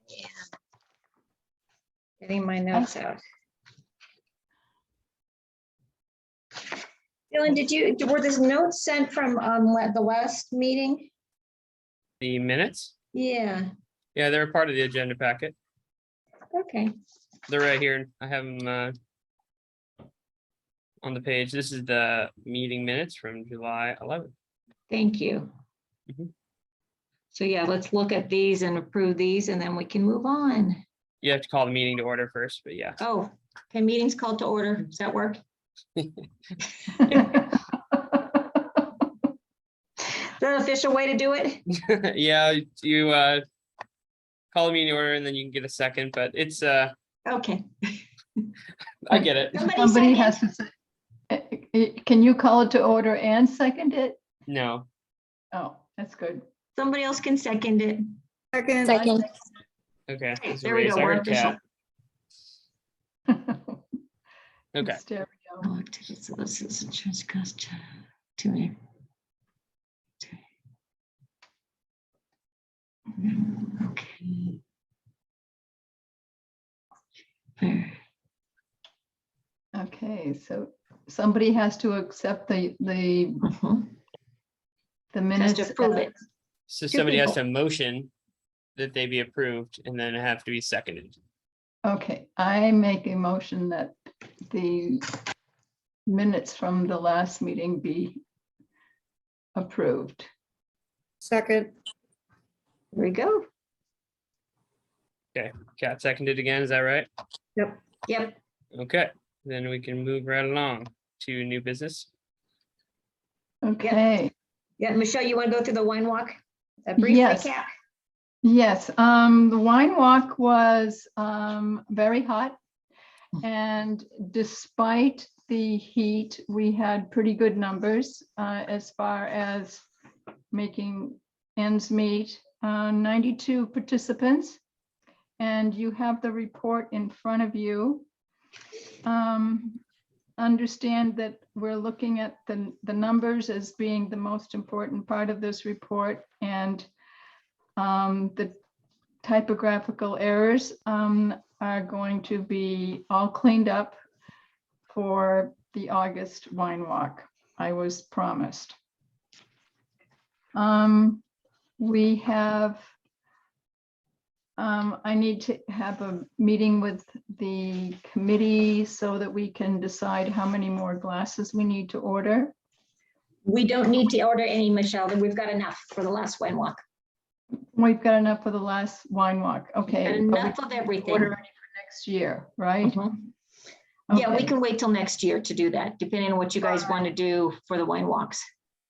Yeah. Getting my notes out. Dylan, were these notes sent from the last meeting? The minutes? Yeah, Yeah, they're part of the agenda packet. okay. They're right here. I have them on the page. This is the meeting minutes from July 11th. Thank you. Mhm. So yeah, let's look at these and approve these and then we can move on. You have to call the meeting to order first, but yeah. Oh, okay, meeting's called to order. Does that work? Is that an official way to do it? Yeah, you call the meeting to order and then you can get a second, but it's Okay. I get it. Somebody second? has to say, can you call it to order and second it? No. Oh, that's good. Somebody else can second it. Second. Okay. Okay, There's a there we raise. go. I We're heard cat. Okay. Stereo. Oh, so this is insurance cost to me. Okay. There. Okay, so somebody has to accept the Mhm. Has minutes. to approve it. So Two somebody has people. to motion that they be approved and then it have to be seconded. Okay, I make a motion that the minutes from the last meeting be approved. Second. There we go. Cat seconded again, is that right? Yep. Okay, then we can move right along to new business. Okay, Yeah, Michelle, you want to go through the wine walk? A brief Yes. recap? yes, the wine walk was very hot. And despite the heat, we had pretty good numbers as far as making ends meet. 92 participants. And you have the report in front of you. Understand that we're looking at the numbers as being the most important part of this report, and the typographical errors are going to be all cleaned up for the August wine walk. I was promised. We have, I need to have a meeting with the committee so that we can decide how many more glasses we need to order. We don't need to order any, Michelle. We've got enough for the last wine walk. We've got enough for the last wine walk. Okay. And but we enough of can't everything. order any for next year, right? Mhm. Yeah, we Okay. can wait till next year to do that, depending on what you guys want to do for the wine walks.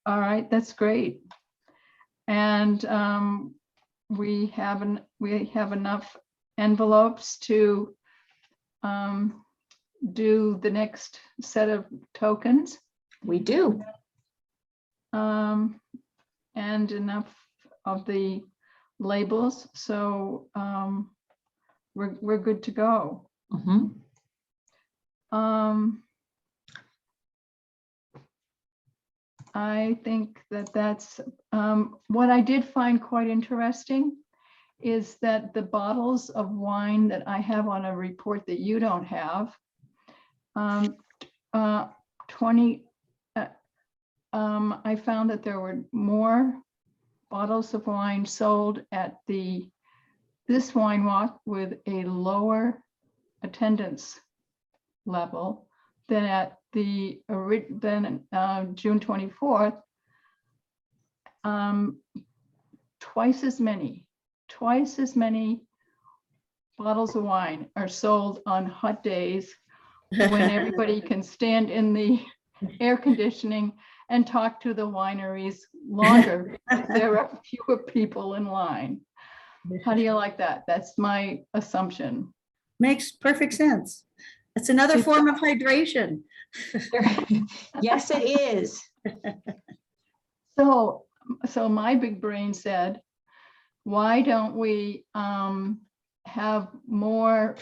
All right, that's great. And we have enough envelopes to do the next set of tokens, We do. and enough of the labels. So we're good to go. Mhm. I think that's what I did find quite interesting is that the bottles of wine that I have on a report that you don't have, 20, I found that there were more bottles of wine sold at this wine walk with a lower attendance level than at the June 24th. Twice as many bottles of wine are sold on hot days when everybody can stand in the air conditioning and talk to the wineries longer. There are fewer people in line. How do you like that? That's my assumption. Makes perfect sense. It's another form of hydration. Yes, it is. So my big brain said, why don't we have more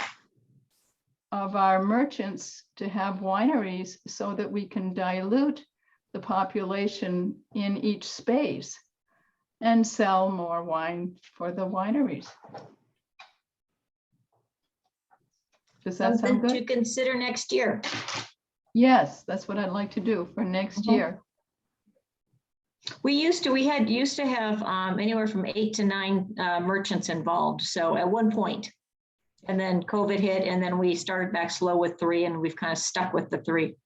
of our merchants to have wineries so that we can dilute the population in each space? and sell more wine for the wineries. Does that sound Something to good? consider next year. Yes, that's what I'd like to do for next Mhm. year. We used to have anywhere from 8 to 9 merchants involved. So at one point, and then COVID hit, and then we started back slow with 3, and we've kind of stuck with the 3.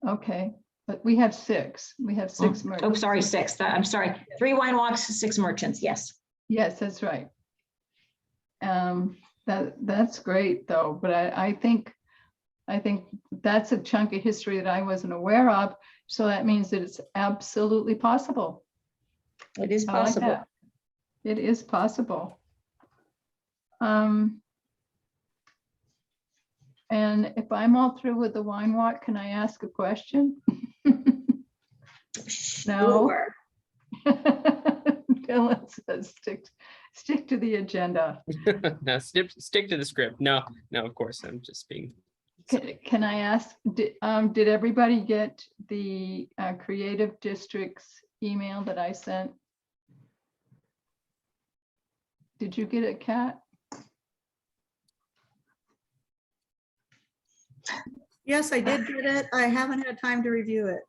Okay, but we have 6. We have 6 Oh, merchants. sorry, 6. I'm sorry. 3 wine walks, 6 merchants. Yes. Yes, that's right. That's great though, but I think that's a chunk of history that I wasn't aware of. So that means that it's absolutely possible. It is I like possible. that. It is possible. And if I'm all through with the wine walk, can I ask a question? No. Sure. Dylan says stick to the agenda. No, stick to the script. No, of course, I'm just being. Can I ask, did everybody get the Creative Districts email that I sent? Did you get it, Kat? Yes, I did get it. I haven't had time to review it.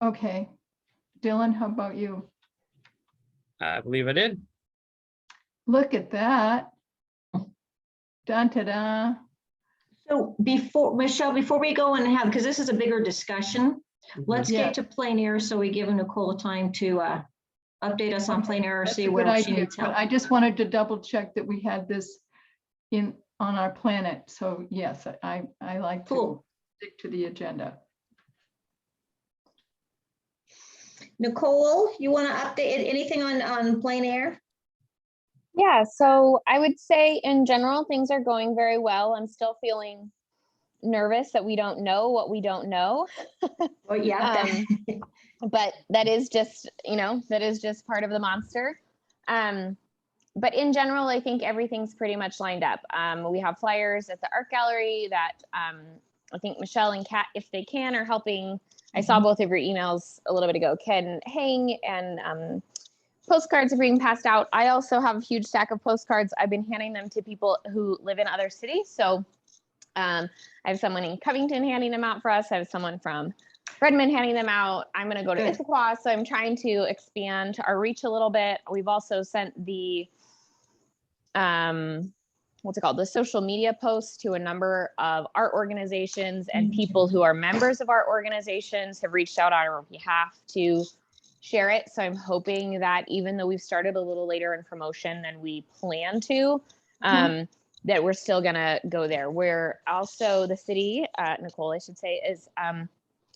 Okay. Dylan, how about you? I believe I did. Look at that. Dun, ta, da. So Michelle, before we go and have, because this is a bigger discussion, let's Yeah. get to plain air so we give Nicole time to update us on plain air, That's see a good where she idea, needs but help. I just wanted to double check that we had this on our planet. So yes, I like to Cool. stick to the agenda. Nicole, you want to update anything on plain air? Yeah, so I would say in general, things are going very well. I'm still feeling nervous that we don't know what we don't know. Oh, yeah. But that is just, that is just part of the monster. But in general, I think everything's pretty much lined up. We have flyers at the art gallery that I think Michelle and Kat, if they can, are helping. I saw both of your emails a little bit ago, can hang, and postcards are being passed out. I also have a huge stack of postcards. I've been handing them to people who live in other cities. So I have someone in Covington handing them out for us. I have someone from Redmond handing them out. I'm going to go to Good. Issaquah. So I'm trying to expand our reach a little bit. We've also sent the, what's it called? The social media posts to a number of art organizations, and people who are members of art organizations have reached out on our behalf to share it. So I'm hoping that even though we've started a little later in promotion than we plan to, that we're still gonna go there. We're also, the city, Nicole, I should say,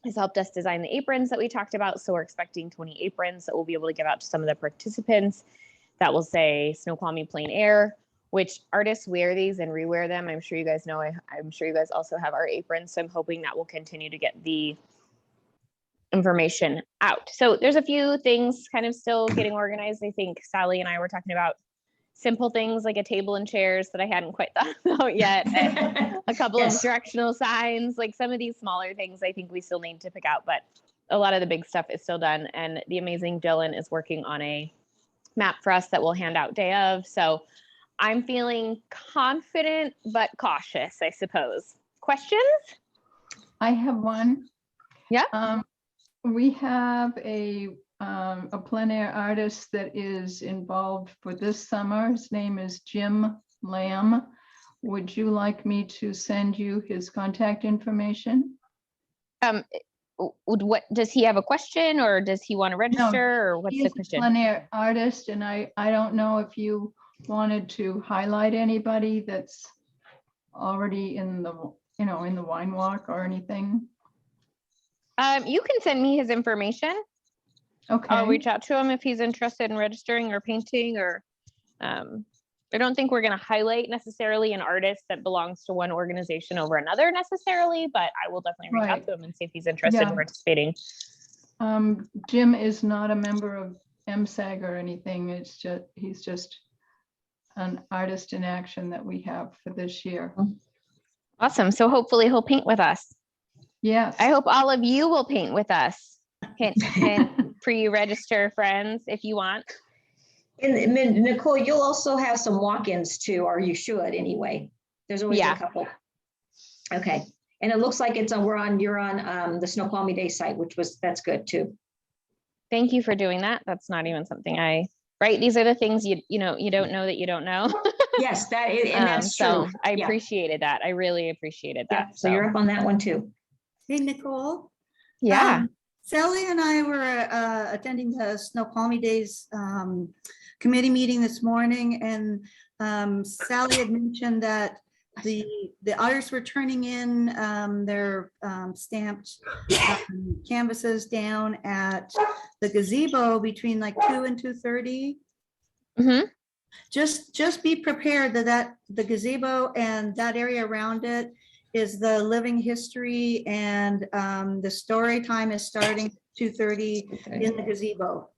has helped us design the aprons that we talked about. So we're expecting 20 aprons that we'll be able to give out to some of the participants that will say Snoqualmie Plain Air, which artists wear these and rewear them. I'm sure you guys know, I'm sure you guys also have our aprons. So I'm hoping that we'll continue to get the information out. So there's a few things kind of still getting organized. I think Sally and I were talking about simple things like a table and chairs that I hadn't quite thought about yet, and a couple Yes. of directional signs. Like some of these smaller things I think we still need to pick out, but a lot of the big stuff is still done. And the amazing Dylan is working on a map for us that we'll hand out day of. So I'm feeling confident but cautious, I suppose. Questions? I have one. Yeah. We have a plein air artist that is involved for this summer. His name is Jim Lamb. Would you like me to send you his contact information? What does he have a question, or does he want to register, or what's He the is a question? plein air artist, and I don't know if you wanted to highlight anybody that's already in the, in the wine walk or anything. You can send me his information. Okay. I'll reach out to him if he's interested in registering or painting, or I don't think we're going to highlight necessarily an artist that belongs to one organization over another necessarily, but I will definitely reach out to him and see if he's interested in participating. Jim is not a member of MSAG or anything. It's just, he's just an artist in action that we have for this year. Awesome. So hopefully he'll paint with us. Yes. I hope all of you will paint with us. Hint, hint, pre-register friends if you want. And then, Nicole, you'll also have some walk-ins too, or you should anyway. There's always a Yeah. couple. Okay, and it looks like you're on the Snoqualmie Day site, that's good too. Thank you for doing that. That's not even something right? These are the things you don't know that you don't know. Yes, and that's So true. I Yeah. appreciated that. I really appreciated Yeah, that. so you're up on that one too. Hey, Nicole. Yeah. Sally and I were attending the Snoqualmie Days committee meeting this morning, and Sally had mentioned that the artists were turning in their stamped canvases down at the gazebo between like 2 and 2:30. Mhm. Just be prepared that the gazebo and that area around it is the living history, and the story time is starting 2:30 in the gazebo.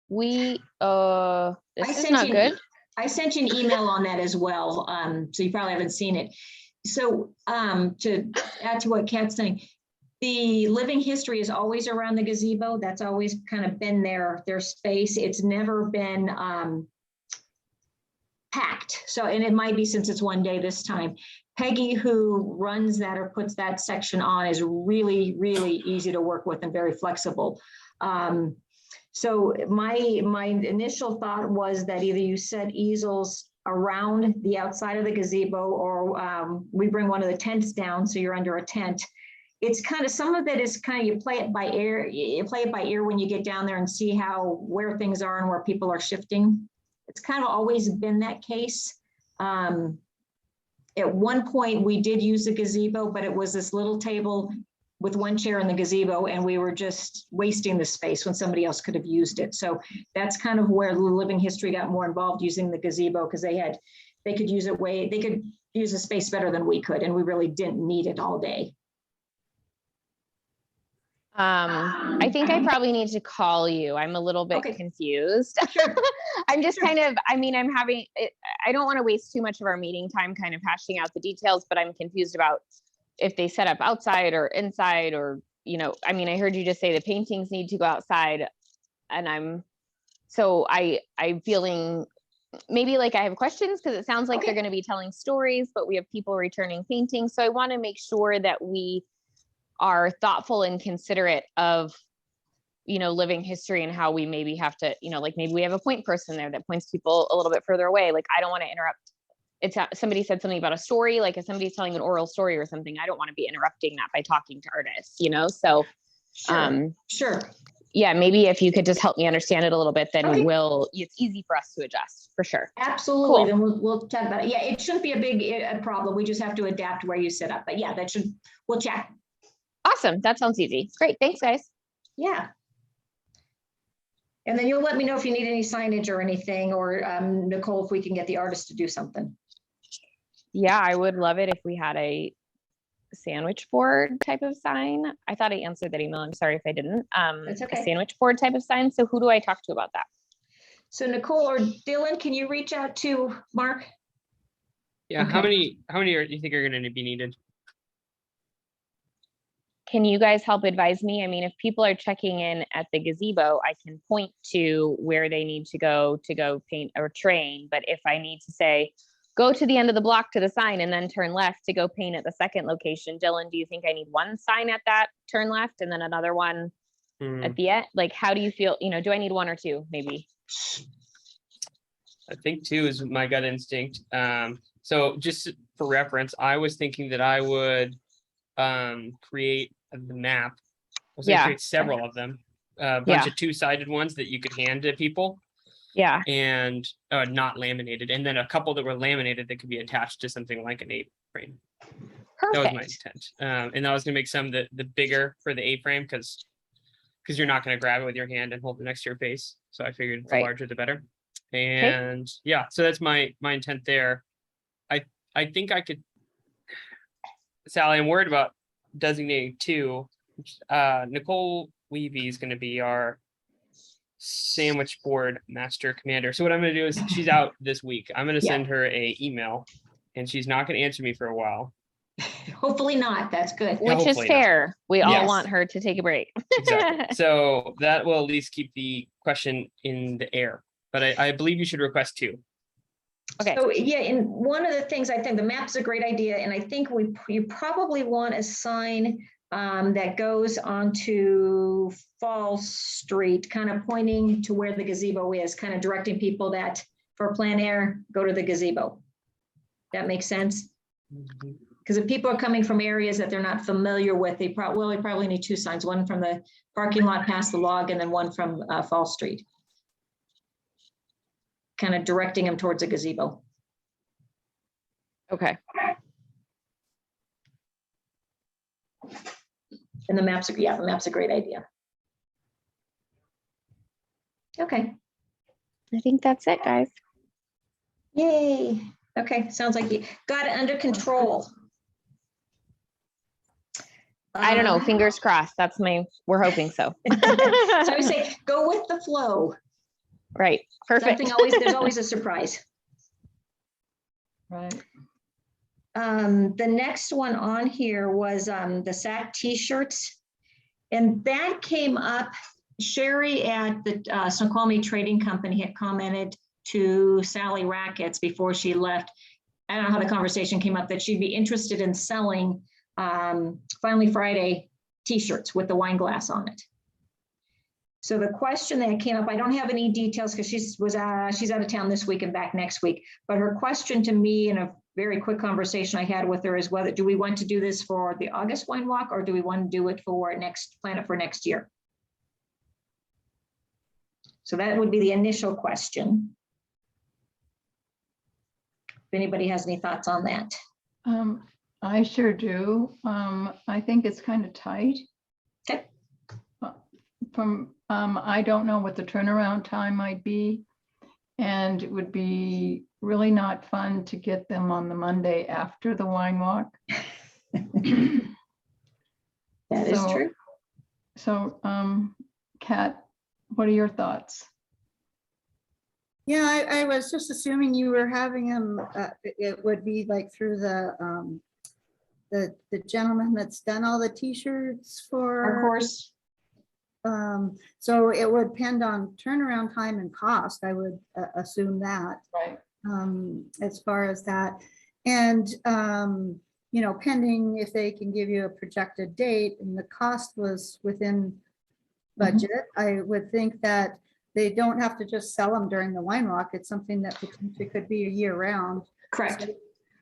This is not good. I sent you an email on that as well, so you probably haven't seen it. So to add to what Kat's saying, the living history is always around the gazebo. That's always kind of been their space. It's never been packed. So, and it might be since it's one day this time. Peggy, who runs that or puts that section on, is really, really easy to work with and very flexible. So my initial thought was that either you set easels around the outside of the gazebo, or we bring one of the tents down so you're under a tent. It's kind of, some of it is kind of, you play it by ear. You play it by ear when you get down there and see where things are and where people are shifting. It's kind of always been that case. At one point we did use a gazebo, but it was this little table with one chair in the gazebo, and we were just wasting the space when somebody else could have used it. So that's kind of where the living history got more involved, using the gazebo, because they could use the space better than we could, and we really didn't need it all day. I think I probably need to call you. I'm a little bit Okay. confused. Sure. I'm just kind of, I don't want to waste too much of our meeting time kind of hashing out the details, but I'm confused about if they set up outside or inside, or, I heard you just say the paintings need to go outside, and I'm feeling maybe like I have questions, because it sounds like they're going to be telling stories, but we have people returning paintings. So I want to make sure that we are thoughtful and considerate of, living history, and how we maybe have to, like maybe we have a point person there that points people a little bit further away. Like, I don't want to interrupt. Somebody said something about a story, like if somebody's telling an oral story or something, I don't want to be interrupting that by talking to artists, so. Sure. Yeah, maybe if you could just help me understand it a little bit, then Okay. it's easy for us to adjust, for sure. Absolutely. Cool. Then we'll chat about it. Yeah, it shouldn't be a big problem. We just have to adapt where you set up. But yeah, we'll chat. Awesome. That sounds easy. Great. Thanks, guys. Yeah. And then you'll let me know if you need any signage or anything, or Nicole, if we can get the artist to do something. Yeah, I would love it if we had a sandwich board type of sign. I thought I answered that email. I'm sorry if I didn't. That's okay. A sandwich board type of sign. So who do I talk to about that? So Nicole or Dylan, can you reach out to Mark? Yeah, Okay. how many do you think are going to be needed? Can you guys help advise me? If people are checking in at the gazebo, I can point to where they need to go paint or train. But if I need to say, go to the end of the block to the sign and then turn left to go paint at the second location, Dylan, do you think I need one sign at that turn left and then another one at the end? Like, how do you feel? Do I need one or two, maybe? I think 2 is my gut instinct. So just for reference, I was thinking that I would create the map. I was going to create several of them, a bunch of 2-sided ones that you could hand to people. Yeah. And not laminated, and then a couple that were laminated that could be attached to something like an A-frame. Perfect. That was my intent. And I was going to make some the bigger for the A-frame, because you're not going to grab it with your hand and hold it next to your face. So I figured the larger the better. And yeah, so that's my intent there. I think I could, Sally, I'm worried about designating 2. Nicole Levy is going to be our sandwich board master commander. So what I'm going to do is, she's out this week. I'm going to send her a email, and she's not going to answer me for a while. Hopefully not. That's good. Yeah, Which is hopefully not. fair. We all Yes. want her to take a break. Exactly. So that will at least keep the question in the air. But I believe you should request 2. Okay. So yeah, and one of the things I think the map's a great idea, and I think you probably want a sign that goes onto Fall Street, kind of pointing to where the gazebo is, kind of directing people that for plein air, go to the gazebo. That makes sense? Because if people are coming from areas that they're not familiar with, they probably need 2 signs, one from the parking lot past the log and then one from Fall Street. Kind of directing them towards a gazebo. Okay. And the map's a great idea. Okay, I think that's it, guys. yay. Okay, sounds like you got it under control. I don't know. Fingers crossed. We're hoping so. So I say, go with the flow. Right. Perfect. There's always a surprise. Right. The next one on here was the SAC t-shirts. And that came up, Sherry at the Snoqualmie Trading Company had commented to Sally Rackets before she left. I don't know how the conversation came up, that she'd be interested in selling Finally Friday t-shirts with the wine glass on it. So the question that came up, I don't have any details because she's out of town this week and back next week. But her question to me in a very quick conversation I had with her is whether do we want to do this for the August wine walk or do we want to do it for plan it for next year? So that would be the initial question. If anybody has any thoughts on that. I sure do. I think it's kind of tight. Okay. I don't know what the turnaround time might be. And it would be really not fun to get them on the Monday after the wine walk. That is true. So, Kat, what are your thoughts? Yeah, I was just assuming you were having them, it would be like through the gentleman that's done all the t-shirts for. Our course. So it would depend on turnaround time and cost, I would assume that. Right. As far as that. And, you know, pending if they can give you a projected date and the cost was within budget, I would think that they don't have to just sell them during the wine walk. It's something that potentially could be a year round. Correct.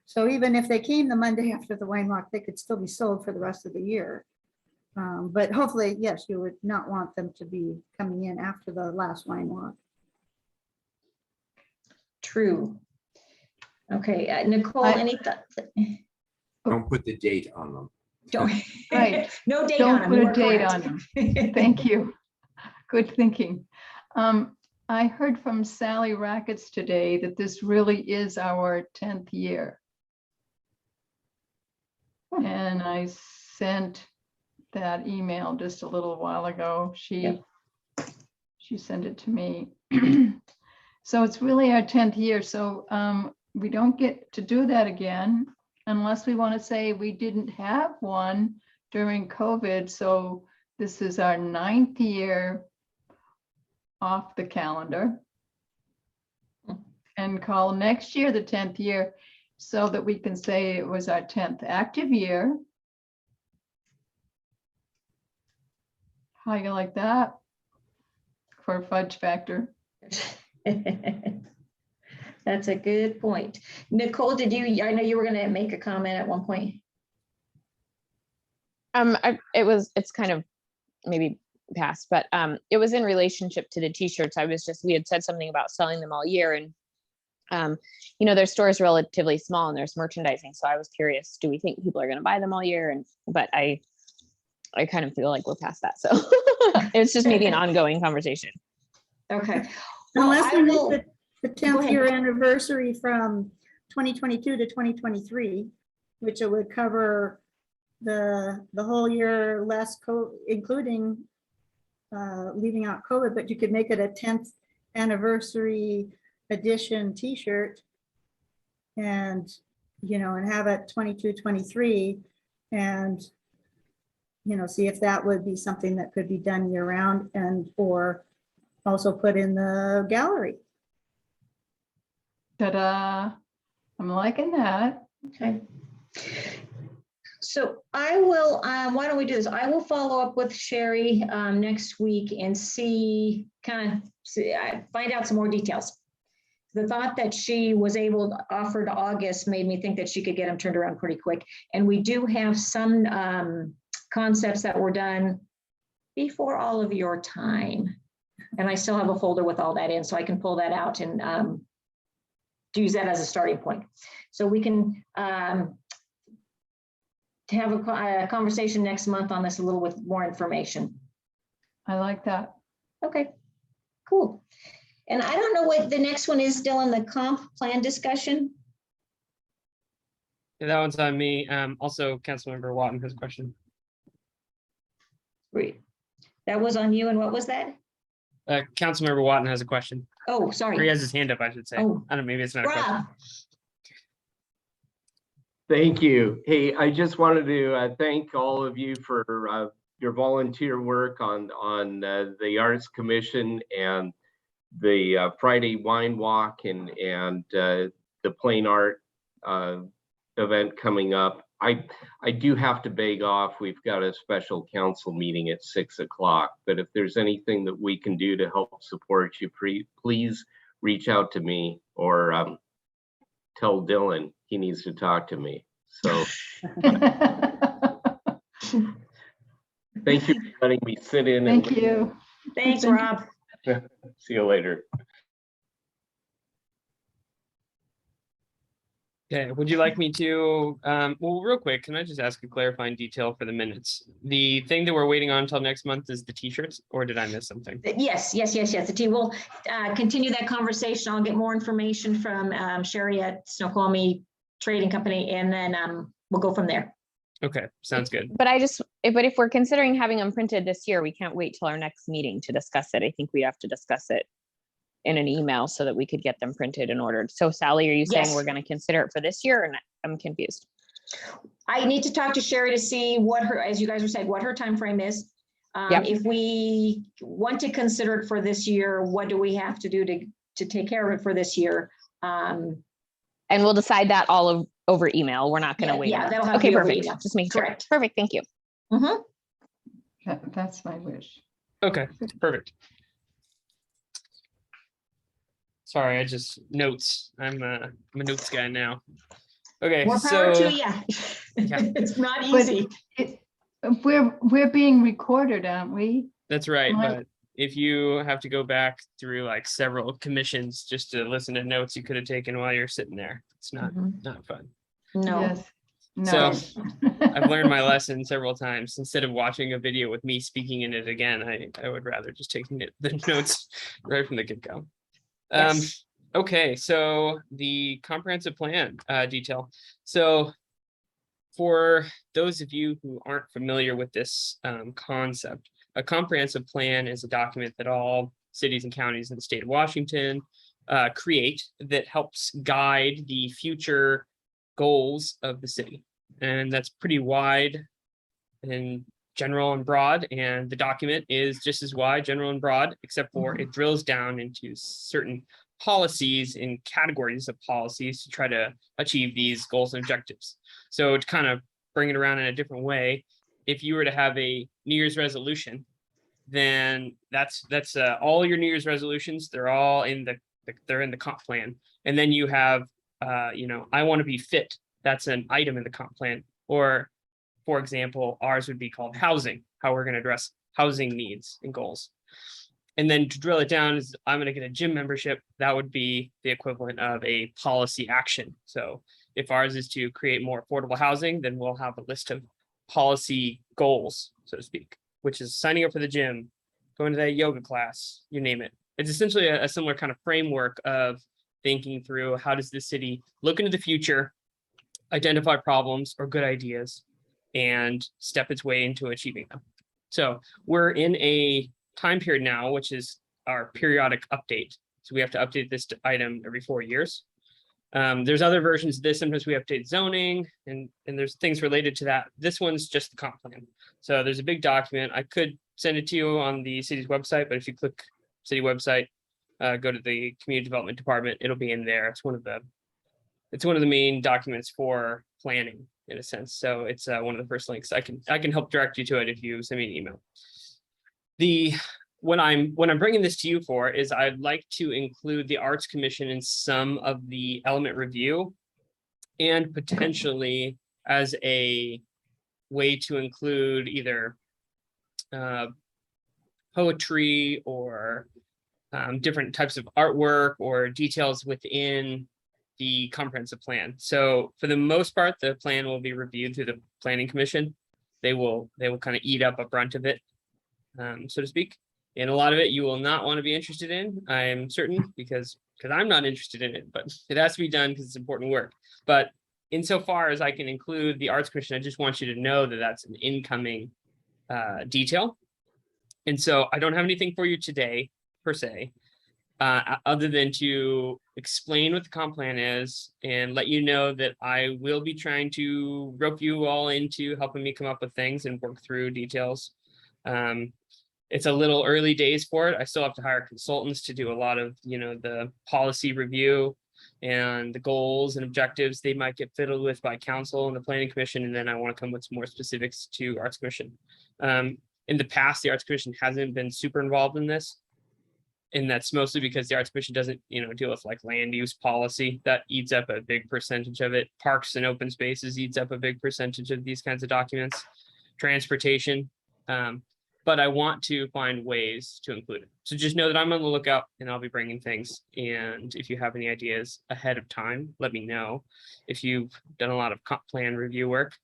So even if they came the Monday after the wine walk, they could still be sold for the rest of the year. But hopefully, yes, you would not want them to be coming in after the last wine walk. True. Okay, Nicole, any thoughts? Don't put the date on them. Don't. Right. No date on Don't them. put You a are date correct. on them. Thank you. Good thinking. I heard from Sally Rackets today that this really is our 10th year. And I sent that email just a little while ago. She sent it to me. So it's really our 10th year. So we don't get to do that again unless we want to say we didn't have one during COVID. So this is our 9th year off the calendar, and call next year the 10th year so that we can say it was our 10th active year. How you like that for a fudge factor? That's a good point. Nicole, I know you were going to make a comment at one point. It's kind of maybe past, but it was in relationship to the t-shirts. We had said something about selling them all year, and you know, their store is relatively small and there's merchandising. So I was curious, do we think people are going to buy them all year? But I kind of feel like we're past that. So it's just maybe an ongoing conversation. Okay. Well, Unless I we will- make the 10th year anniversary from 2022 to 2023, which it would cover the whole year less, including leaving out COVID, but you could make it a 10th anniversary edition t-shirt and, you know, and have it 22, 23. and, see if that would be something that could be done year round and, or also put in the gallery. Ta-da. I'm liking that. Okay. So I will, why don't we do this? I will follow up with Sherry next week and see, find out some more details. The thought that she was able to offer to August made me think that she could get them turned around pretty quick. And we do have some concepts that were done before all of your time. And I still have a folder with all that in, so I can pull that out and use that as a starting point. So we can have a conversation next month on this a little with more information. I like that. Okay, cool. And I don't know what the next one is, still in the comp plan discussion. Yeah, that one's on me. Also, Councilmember Watton has a question. Great. That was on you, and what was that? Councilmember Watton has a question. Oh, Or he sorry. has his hand up, I should say. Oh. I don't know, maybe it's not a question. Rob, Thank you. Hey, I just wanted to thank all of you for your volunteer work on the Arts Commission and the Friday Wine Walk and the Plain Art event coming up. I do have to beg off. We've got a special council meeting at 6 o'clock, but if there's anything that we can do to help support you, please reach out to me or tell Dylan he needs to talk to me. So thank you for letting me sit in. Thank you. thanks, Rob. See you later. Okay, would you like me to, well, real quick, can I just ask a clarifying detail for the minutes? The thing that we're waiting on until next month is the t-shirts, or did I miss something? Yes. The team will continue that conversation. I'll get more information from Sherry at Snoqualmie Trading Company, and then we'll go from there. Okay, sounds good. But if we're considering having them printed this year, we can't wait till our next meeting to discuss it. I think we have to discuss it in an email so that we could get them printed and ordered. So Sally, are you saying Yes. we're going to consider it for this year, or not? I'm confused. I need to talk to Sherry to see what her, as you guys were saying, what her time frame is. Yep. If we want to consider it for this year, what do we have to do to take care of it for this year? And we'll decide that all over email. We're not going to Yeah, wait. yeah, on- that'll have to Okay, be over perfect. email. Just making sure. Correct. Perfect. Thank you. Mhm. That's my wish. Okay, perfect. Sorry, I just notes. I'm a notes guy now. Okay, More power so to you. yeah. It's not But easy. we're being recorded, aren't we? that's right. Mike? But if you have to go back through like several commissions just to listen to notes you could have taken while you're sitting there, it's not fun. No. Yes. No. I've learned my lesson several times. Instead of watching a video with me speaking in it again, I would rather just take the notes right from the get-go. Yes. Okay, so the comprehensive plan detail. So for those of you who aren't familiar with this concept, a comprehensive plan is a document that all cities and counties in the state of Washington create that helps guide the future goals of the city. And that's pretty wide and general and broad, and the document is just as wide, general and broad, except for it drills down into certain policies and categories of policies to try to achieve these goals and objectives. So to kind of bring it around in a different way, if you were to have a New Year's resolution, then that's all your New Year's resolutions. They're all in the comp plan. And then you have, I want to be fit. That's an item in the comp plan. Or, for example, ours would be called housing, how we're going to address housing needs and goals. And then to drill it down is I'm going to get a gym membership. That would be the equivalent of a policy action. So if ours is to create more affordable housing, then we'll have a list of policy goals, so to speak, which is signing up for the gym, going to that yoga class, you name it. It's essentially a similar kind of framework of thinking through how does the city look into the future, identify problems or good ideas, and step its way into achieving them. So we're in a time period now, which is our periodic update. So we have to update this item every 4 years. There's other versions of this. Sometimes we update zoning and there's things related to that. This one's just the comp plan. So there's a big document. I could send it to you on the city's website, but if you click city website, go to the community development department, it'll be in there. It's one of the main documents for planning in a sense. So it's one of the first links. I can help direct you to it if you send me an email. What I'm bringing this to you for is I'd like to include the Arts Commission in some of the element review and potentially as a way to include either poetry or different types of artwork or details within the comprehensive plan. So for the most part, the plan will be reviewed through the Planning Commission. They will kind of eat up a brunt of it, so to speak. And a lot of it you will not want to be interested in, I'm certain, because I'm not interested in it, but it has to be done because it's important work. But insofar as I can include the Arts Commission, I just want you to know that that's an incoming detail. And so I don't have anything for you today, per se, other than to explain what the comp plan is and let you know that I will be trying to rope you all into helping me come up with things and work through details. It's a little early days for it. I still have to hire consultants to do a lot of, the policy review and the goals and objectives they might get fiddled with by council and the Planning Commission. And then I want to come with some more specifics to Arts Commission. In the past, the Arts Commission hasn't been super involved in this. And that's mostly because the Arts Commission doesn't, deal with like land use policy. That eats up a big percentage of it. Parks and open spaces eats up a big percentage of these kinds of documents. Transportation. But I want to find ways to include it. So just know that I'm on the lookout and I'll be bringing things. And if you have any ideas ahead of time, let me know. If you've done a lot of comp plan review work,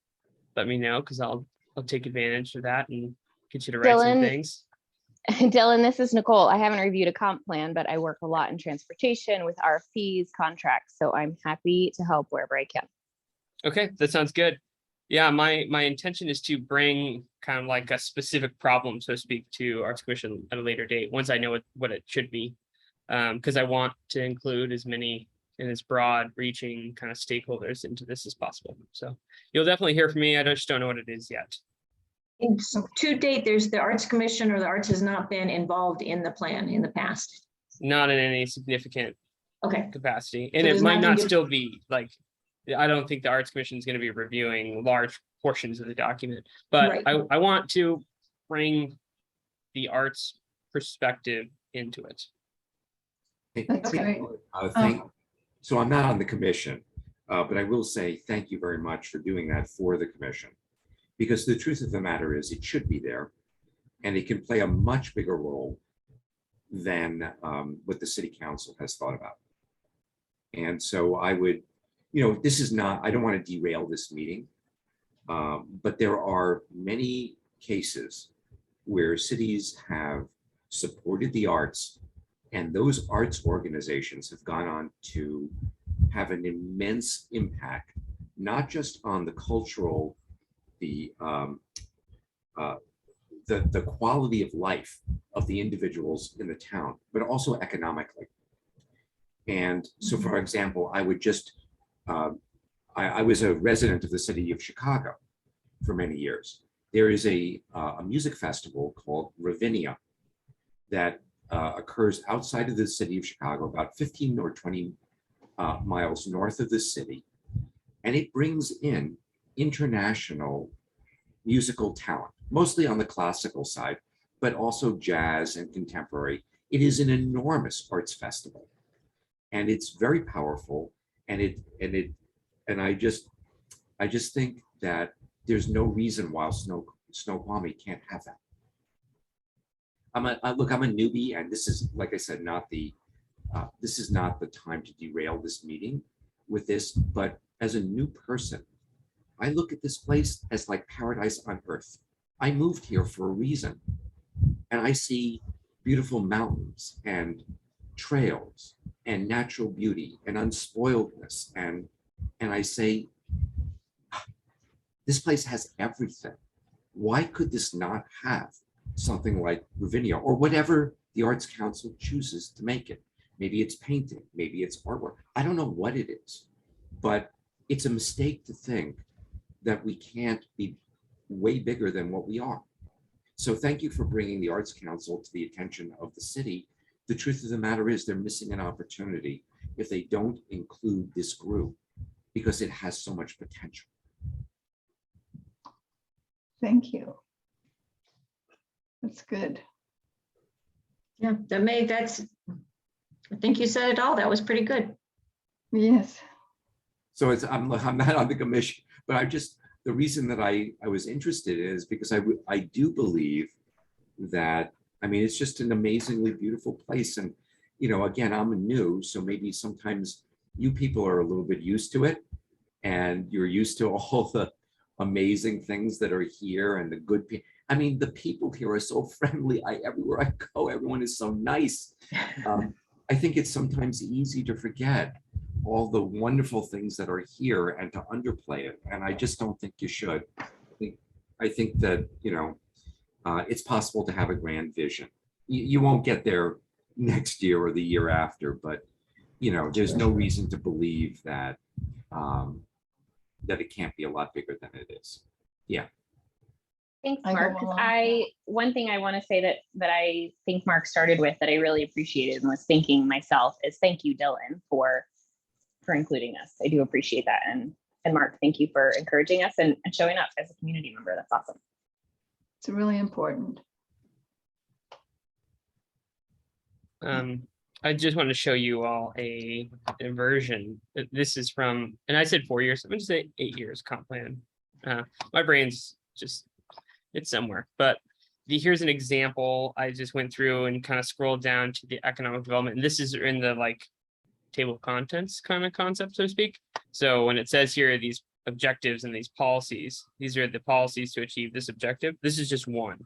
let me know because I'll take advantage of that and get you to write some things. Dylan, this is Nicole. I haven't reviewed a comp plan, but I work a lot in transportation with RFPs, contracts. So I'm happy to help wherever I can. Okay, that sounds good. Yeah, my intention is to bring kind of like a specific problem, so to speak, to Arts Commission at a later date, once I know what it should be. Because I want to include as many and as broad reaching kind of stakeholders into this as possible. So you'll definitely hear from me. I just don't know what it is yet. To date, there's the Arts Commission or the Arts has not been involved in the plan in the past. Not in any significant capacity. And So it might not still be like, I don't think the Arts Commission is going to be reviewing large portions of the document, but right. I want to bring the arts perspective into it. That's great. So I'm not on the commission, but I will say thank you very much for doing that for the commission, because the truth of the matter is it should be there and it can play a much bigger role than what the city council has thought about. And so I would, this is not, I don't want to derail this meeting, but there are many cases where cities have supported the arts, and those arts organizations have gone on to have an immense impact, not just on the cultural, the quality of life of the individuals in the town, but also economically. And so, for example, I would just, I was a resident of the city of Chicago for many years. There is a music festival called Ravinia that occurs outside of the city of Chicago, about 15 or 20 miles north of the city. And it brings in international musical talent, mostly on the classical side, but also jazz and contemporary. It is an enormous arts festival. And it's very powerful, and I just think that there's no reason why Snoqualmie can't have that. I'm a newbie, and this is, like I said, this is not the time to derail this meeting with this. But as a new person, I look at this place as like paradise on earth. I moved here for a reason, and I see beautiful mountains and trails and natural beauty and unspoiledness, and I say, this place has everything. Why could this not have something like Ravinia or whatever the Arts Council chooses to make it? maybe it's painting, maybe it's artwork. I don't know what it is, but it's a mistake to think that we can't be way bigger than what we are. So thank you for bringing the Arts Council to the attention of the city. The truth of the matter is they're missing an opportunity if they don't include this group because it has so much potential. Thank you. That's good. Yeah, I think you said it all. That was pretty good. Yes. So I'm not on the commission, but the reason that I was interested is because I do believe that, I mean, it's just an amazingly beautiful place. And, you know, again, I'm new, so maybe sometimes you people are a little bit used to it and you're used to all the amazing things that are here and the good people. I mean, the people here are so friendly. Everywhere I go, everyone is so nice. I think it's sometimes easy to forget all the wonderful things that are here and to underplay it. And I just don't think you should. I think that, you know, it's possible to have a grand vision. You won't get there next year or the year after, but, you know, there's no reason to believe that that it can't be a lot bigger than it is. Yeah. Thanks, I go Mark. 'Cause along. one thing I want to say that I think Mark started with that I really appreciated and was thinking myself is thank you, Dylan, for including us. I do appreciate that. And Mark, thank you for encouraging us and showing up as a community member. That's awesome. It's really important. I just want to show you all a version. This is from, and I said 4 years, I'm going to say 8 years comp plan. My brain's just, it's somewhere, but here's an example. I just went through and kind of scrolled down to the economic development. And this is in the like table of contents kind of concept, so to speak. So when it says here, these objectives and these policies, these are the policies to achieve this objective. This is just one.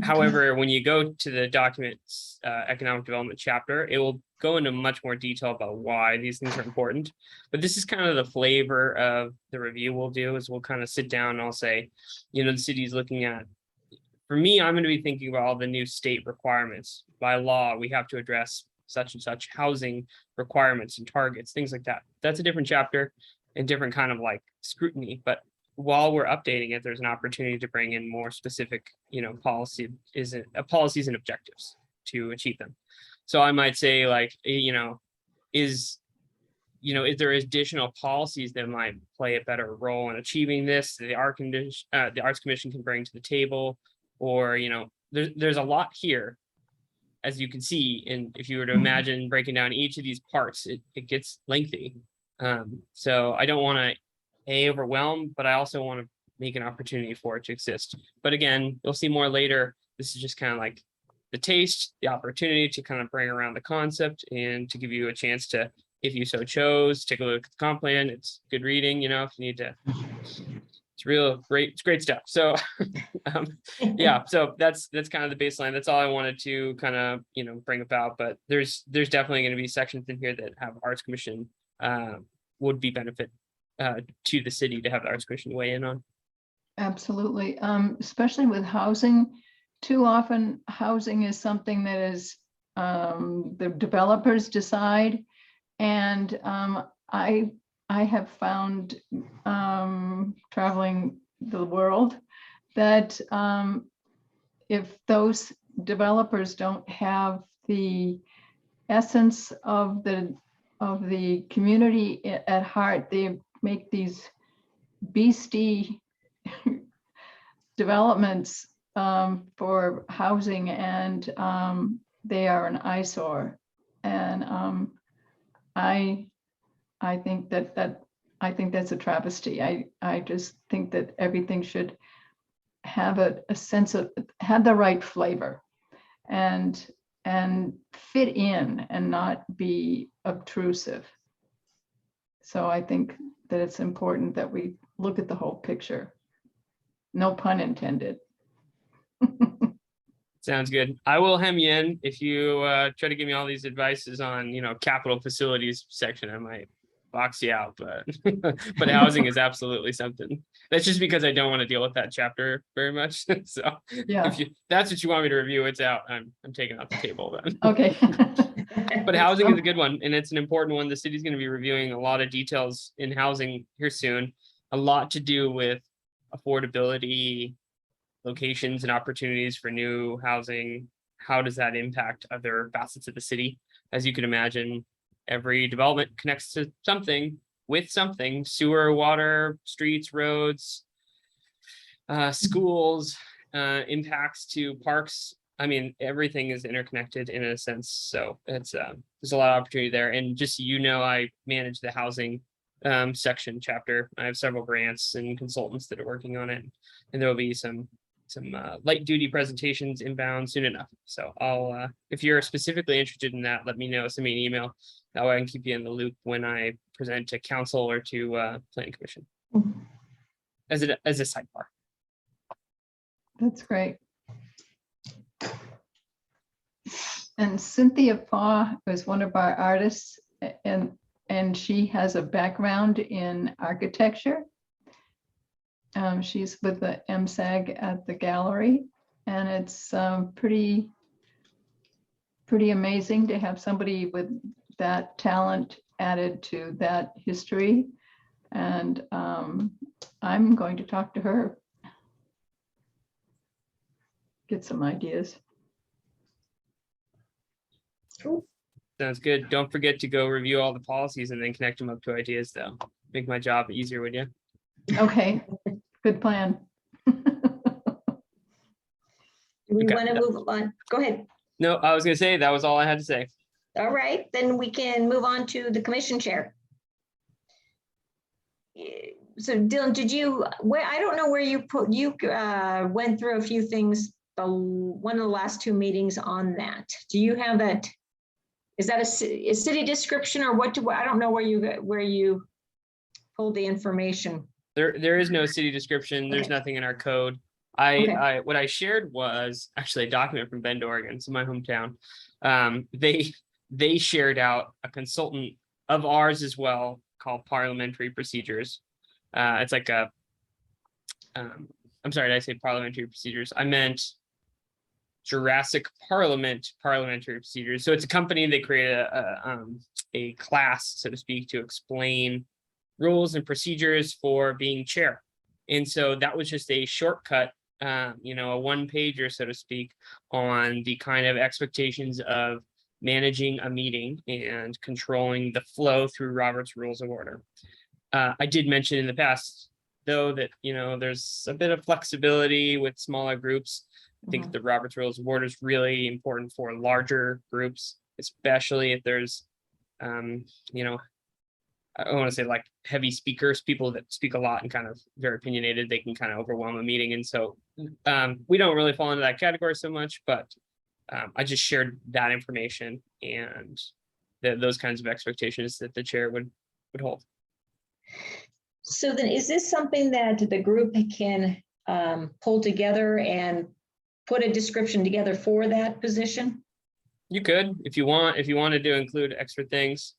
However, when you go to the document's economic development chapter, it will go into much more detail about why these things are important. But this is kind of the flavor of the review we'll do is we'll kind of sit down and I'll say, you know, the city's looking at, for me, I'm going to be thinking about all the new state requirements. By law, we have to address such and such housing requirements and targets, things like that. That's a different chapter and different kind of like scrutiny. But while we're updating it, there's an opportunity to bring in more specific, you know, policies and objectives to achieve them. So I might say like, you know, is there additional policies that might play a better role in achieving this, the Arts Commission can bring to the table, or, you know, there's a lot here, as you can see. And if you were to imagine breaking down each of these parts, it gets lengthy. So I don't want to overwhelm, but I also want to make an opportunity for it to exist. But again, you'll see more later. This is just kind of like the taste, the opportunity to kind of bring around the concept and to give you a chance to, if you so chose, take a look at the comp plan. It's good reading, you know, if you need to. It's great stuff. So yeah, so that's kind of the baseline. That's all I wanted to kind of, you know, bring about. But there's definitely going to be sections in here that have Arts Commission would be benefit to the city to have the Arts Commission weigh in on. Absolutely. Especially with housing. Too often housing is something that is the developers decide. And I have found traveling the world that if those developers don't have the essence of the community at heart, they make these beastie developments for housing, and they are an eyesore. And I think that's a travesty. I just think that everything should have a sense of, have the right flavor and fit in and not be obtrusive. So I think that it's important that we look at the whole picture. No pun intended. Sounds good. I will hem you in if you try to give me all these advices on, you know, capital facilities section. I might box you out, but but housing is absolutely something. That's just because I don't want to deal with that chapter very much. So Yeah, if that's what you want me to review, it's out. I'm taking it off the table then. okay. But housing is a good one, and it's an important one. The city's going to be reviewing a lot of details in housing here soon. A lot to do with affordability, locations and opportunities for new housing. How does that impact other facets of the city? As you can imagine, every development connects to something with something: sewer, water, streets, roads, schools, impacts to parks. I mean, everything is interconnected in a sense. So it's there's a lot of opportunity there. And just so you know, I manage the housing section chapter. I have several grants and consultants that are working on it, and there will be some light duty presentations inbound soon enough. So I'll if you're specifically interested in that, let me know. Send me an email. That way I can keep you in the loop when I present to council or to planning commission as a sidebar. That's great. And Cynthia Faw is one of our artists, and she has a background in architecture. She's with the MSAG at the gallery, and it's pretty amazing to have somebody with that talent added to that history. And I'm going to talk to her, get some ideas. Cool. Sounds good. Don't forget to go review all the policies and then connect them up to ideas, though. Make my job easier, would you? Okay, good plan. Do we Okay. want to move on? Go ahead. No, I was gonna say that was all I had to say. All right, then we can move on to the commission chair. So Dylan, did you, I don't know where you went through a few things, one of the last two meetings on that. Do you have that? Is that a city description, or what I don't know where you pulled the information. There is no city description. There's Okay. nothing in our code. Okay. What I shared was actually a document from Bend, Oregon. It's in my hometown. They shared out a consultant of ours as well called Parliamentary Procedures. It's like a, I'm sorry, did I say Parliamentary Procedures? I meant Jurassic Parliament Parliamentary Procedures. So it's a company that created a class, so to speak, to explain rules and procedures for being chair. And so that was just a shortcut, a one-pager, so to speak, on the kind of expectations of managing a meeting and controlling the flow through Robert's Rules of Order. I did mention in the past, though, that, there's a bit of flexibility with smaller groups. I think the Robert's Rules of Order is really important for larger groups, especially if there's, I want to say like heavy speakers, people that speak a lot and kind of very opinionated, they can kind of overwhelm a meeting. And so we don't really fall into that category so much, but I just shared that information and those kinds of expectations that the chair would hold. So then is this something that the group can pull together and put a description together for that position? You could, if you wanted to include extra things.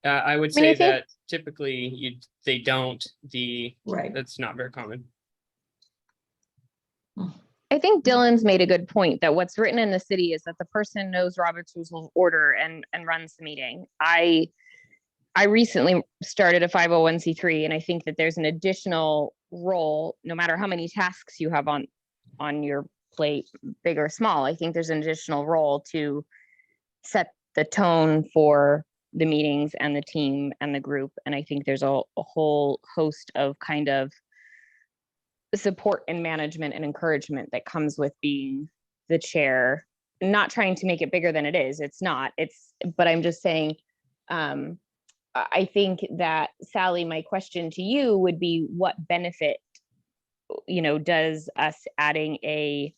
I would say that typically they don't. Right. That's not very common. I think Dylan's made a good point that what's written in the city is that the person knows Robert's Rules of Order and runs the meeting. I recently started a 501c3, and I think that there's an additional role, no matter how many tasks you have on your plate, big or small. I think there's an additional role to set the tone for the meetings and the team and the group. And I think there's a whole host of kind of support and management and encouragement that comes with being the chair. Not trying to make it bigger than it is. It's not. But I'm just saying, I think that, Sally, my question to you would be, what benefit, does us adding a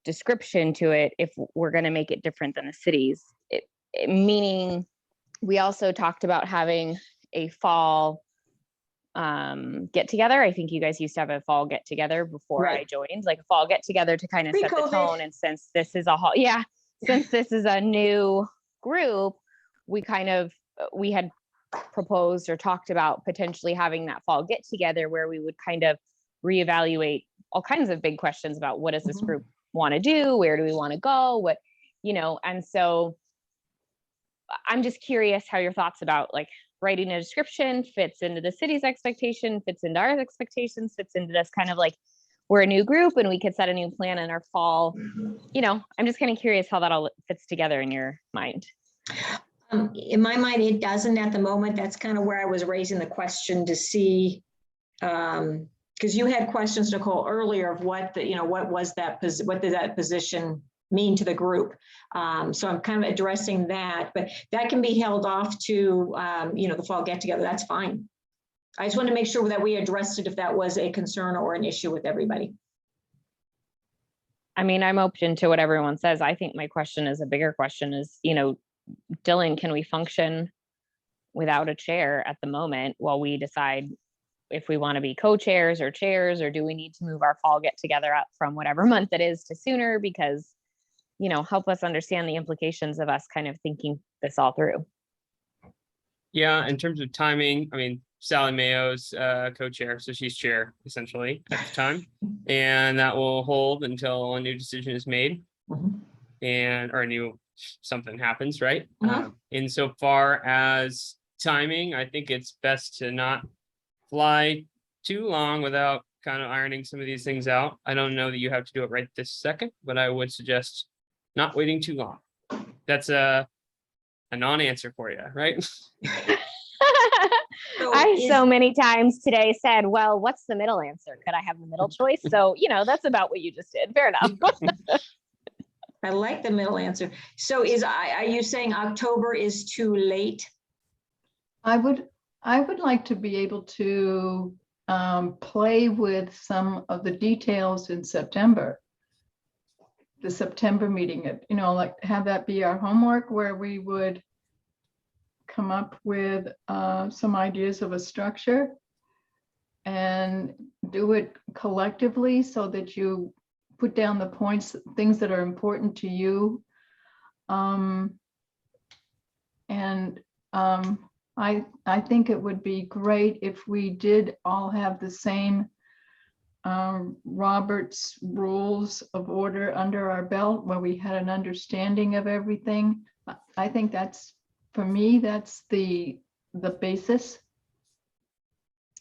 description to it if we're going to make it different than the cities? Meaning, we also talked about having a fall get together. I think you guys used to have a fall get together before I joined, like a fall get together to kind of set the tone. And since this is since this is a new group, we kind of we had proposed or talked about potentially having that fall get together where we would kind of reevaluate all kinds of big questions about what does this Mhm. group want to do? Where do we want to go? What, and so I'm just curious how your thoughts about like writing a description fits into the city's expectation, fits into our expectations, fits into this kind of like, we're a new group and we could set a new plan in our fall. I'm just kind of curious how that all fits together in your mind. In my mind, it doesn't at the moment. That's kind of where I was raising the question to see, because you had questions, Nicole, earlier of what what did that position mean to the group? So I'm kind of addressing that, but that can be held off to, the fall get together. That's fine. I just wanted to make sure that we addressed it if that was a concern or an issue with everybody. I mean, I'm open to what everyone says. I think my question is a bigger question is, Dylan, can we function without a chair at the moment while we decide if we want to be co-chairs or chairs, or do we need to move our fall get together up from whatever month it is to sooner? Because, help us understand the implications of us kind of thinking this all through. Yeah, in terms of timing, I mean, Sally Mayo's co-chair, so she's chair essentially at the time, and that will hold until a new decision is made, or a new something happens, right? Insofar as timing, I think it's best to not fly too long without kind of ironing some of these things out. I don't know that you have to do it right this second, but I would suggest not waiting too long. That's a non-answer for you, right? I so many times today said, well, what's the middle answer? Could I have the middle choice? So, that's about what you just did. Fair enough. I like the middle answer. So are you saying October is too late? I would like to be able to play with some of the details in September. The September meeting, like have that be our homework where we would come up with some ideas of a structure and do it collectively so that you put down the points, things that are important to you. I think it would be great if we did all have the same Robert's rules of order under our belt where we had an understanding of everything. I think that's, for me, that's the basis.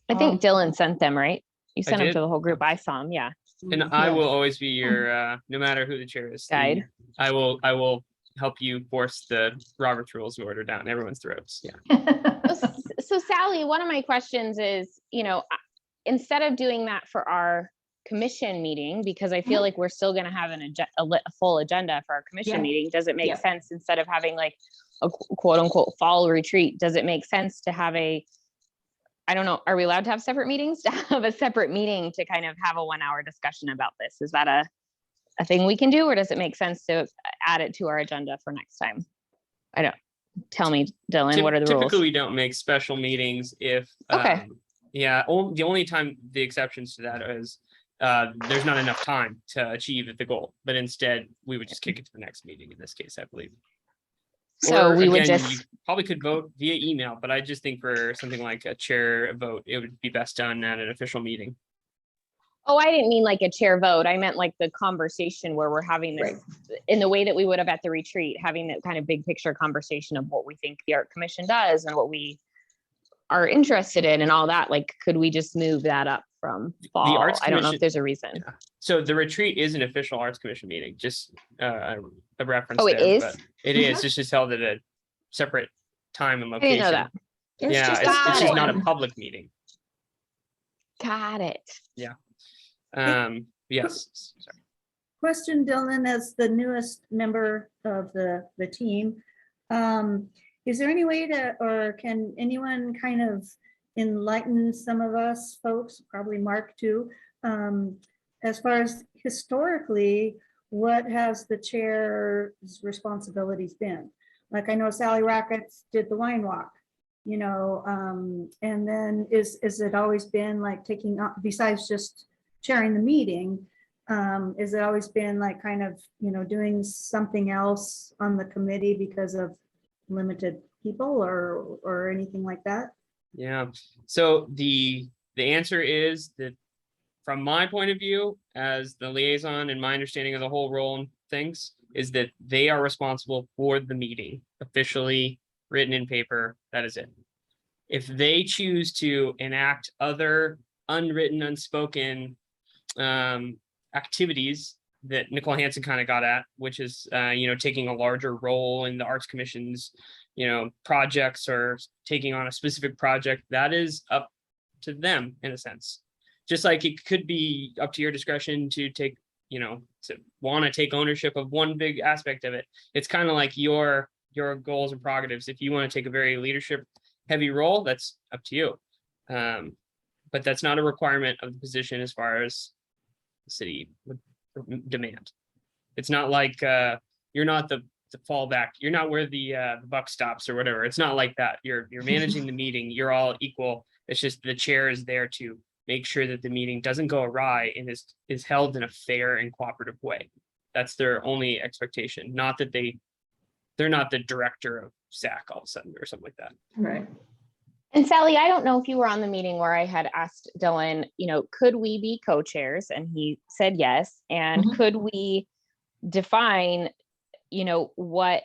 I think Dylan sent them, right? You sent them did. to the whole group. I saw them. Yeah. And I will always be your, no matter who the chair is, Guide. I will help you force the Robert's Rules of Order down everyone's throats. Yeah. So Sally, one of my questions is, instead of doing that for our commission meeting, because I feel like we're still going to have a full agenda for our commission meeting, does it make sense, instead of having like a quote unquote fall retreat, does it make sense to have I don't know, are we allowed to have separate meetings? To have a separate meeting to kind of have a 1 hour discussion about this? Is that a thing we can do, or does it make sense to add it to our agenda for next time? Tell me, Dylan, what are the rules? Typically, we don't make special meetings if, Okay. the only time the exceptions to that is there's not enough time to achieve the goal, but instead we would just kick it to the next meeting in this case, I believe. So we would you just, probably could vote via email, but I just think for something like a chair vote, it would be best done at an official meeting. oh, I didn't mean like a chair vote. I meant like the conversation where we're having this in the way that we would have at the retreat, having that kind of big picture conversation of what we think the Art Commission does and what we are interested in and all that. Like, could we just move that up from fall? Arts I don't know Commission- if there's a reason. Yeah. So the retreat is an official Arts Commission meeting, just a reference. Oh, it there, is? but it is. It's just held at a separate time and I location. didn't know that. Yeah, it's just not a public meeting. Got it. Yes. Sorry. Question, Dylan, as the newest member of the team. Is there any way to, or can anyone kind of enlighten some of us folks, probably Mark too, as far as historically, what has the chair's responsibilities been? Like, I know Sally Rackets did the wine walk, and then is it always been like taking up, besides just chairing the meeting, is it always been like kind of, doing something else on the committee because of limited people or anything like that? Yeah, so the answer is that from my point of view, as the liaison and my understanding of the whole role and things, is that they are responsible for the meeting, officially written in paper. That is it. If they choose to enact other unwritten, unspoken activities that Nicole Hansen kind of got at, which is, taking a larger role in the Arts Commission's, projects, or taking on a specific project, that is up to them in a sense. Just like it could be up to your discretion to take, to want to take ownership of one big aspect of it. It's kind of like your goals and prerogatives. If you want to take a very leadership heavy role, that's up to you. But that's not a requirement of the position as far as the city would demand. It's not like you're not the fallback. You're not where the buck stops or whatever. It's not like that. You're managing the meeting. You're all equal. It's just the chair is there to make sure that the meeting doesn't go awry and is held in a fair and cooperative way. That's their only expectation. Not that they're not the director of SAC all of a sudden or something like that. Right. And Sally, I don't know if you were on the meeting where I had asked Dylan, could we be co-chairs? And he said yes. And could we define, what,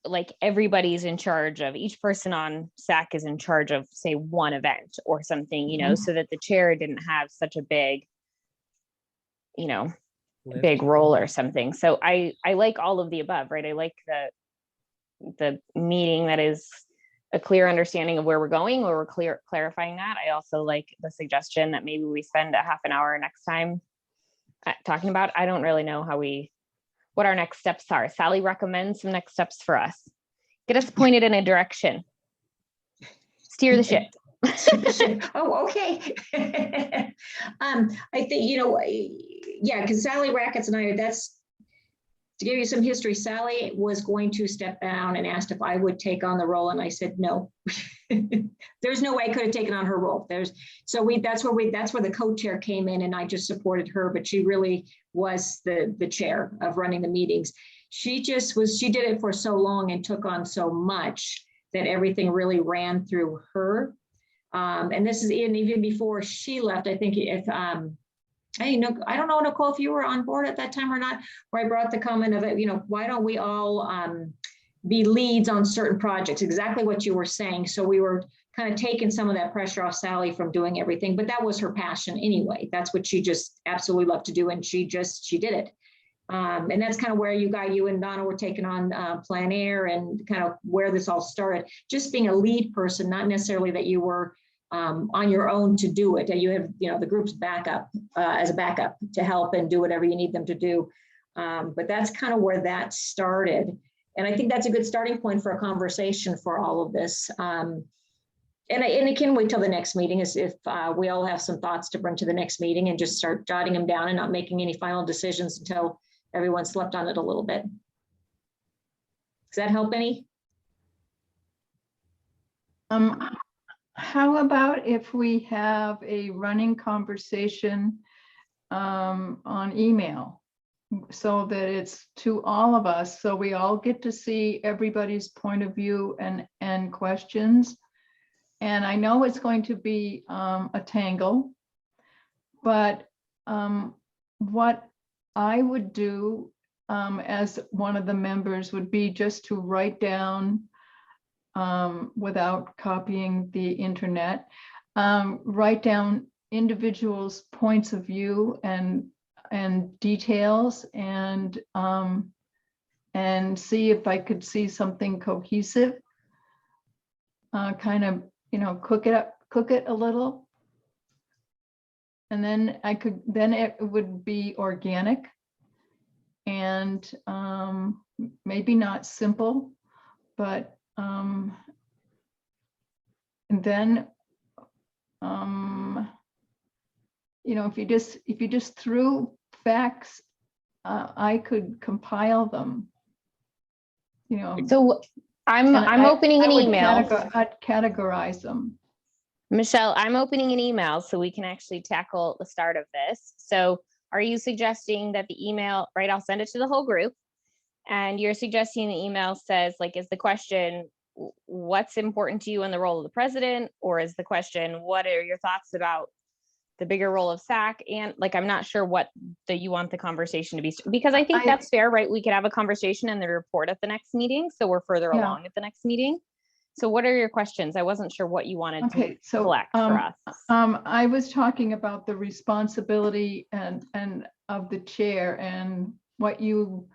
like, everybody's in charge of, each person on SAC is in charge of, say, one event or something, so that the chair didn't have such a big, big role or something. So I like all of the above, right? I like the meeting that is a clear understanding of where we're going, or we're clarifying that. I also like the suggestion that maybe we spend a half an hour next time talking about, I don't really know what our next steps are. Sally recommends some next steps for us. Get us pointed in a direction. Steer the ship. Oh, okay. I think, because Sally Rackets and I, that's, to give you some history, Sally was going to step down and asked if I would take on the role, and I said no. There's no way I could have taken on her role. That's where the co-chair came in, and I just supported her, but she really was the chair of running the meetings. She did it for so long and took on so much that everything really ran through her. And this is even before she left. I think I don't know, Nicole, if you were on board at that time or not, where I brought the comment of it, why don't we all be leads on certain projects, exactly what you were saying. So we were kind of taking some of that pressure off Sally from doing everything, but that was her passion anyway. That's what she just absolutely loved to do. And she did it. And that's kind of where you and Donna were taking on Plan Air, and kind of where this all started, just being a lead person, not necessarily that you were on your own to do it. You have, the group's backup as a backup to help and do whatever you need them to do. But that's kind of where that started. And I think that's a good starting point for a conversation for all of this. And it can wait till the next meeting, as if we all have some thoughts to bring to the next meeting, and just start jotting them down and not making any final decisions until everyone slept on it a little bit. Does that help any? How about if we have a running conversation on email, so that it's to all of us, so we all get to see everybody's point of view and questions. And I know it's going to be a tangle, but what I would do as one of the members would be just to write down, without copying the internet, write down individuals' points of view and details, and see if I could see something cohesive. Kind of, cook it a little, and then it would be organic, and maybe not simple, but and then if you just threw facts, I could compile them. So I'm opening an email. I'd categorize them. Michelle, I'm opening an email so we can actually tackle the start of this. So are you suggesting that the email, right, I'll send it to the whole group, And you're suggesting the email says, like, is the question, what's important to you in the role of the president? Or is the question, what are your thoughts about the bigger role of SAC? And like, I'm not sure what you want the conversation to be, because I think that's fair, right? We could have a conversation and the report at the next meeting. So we're further along at the next meeting. So what are your questions? I wasn't sure what you wanted to collect for us. I was talking about the responsibility and of the chair and what you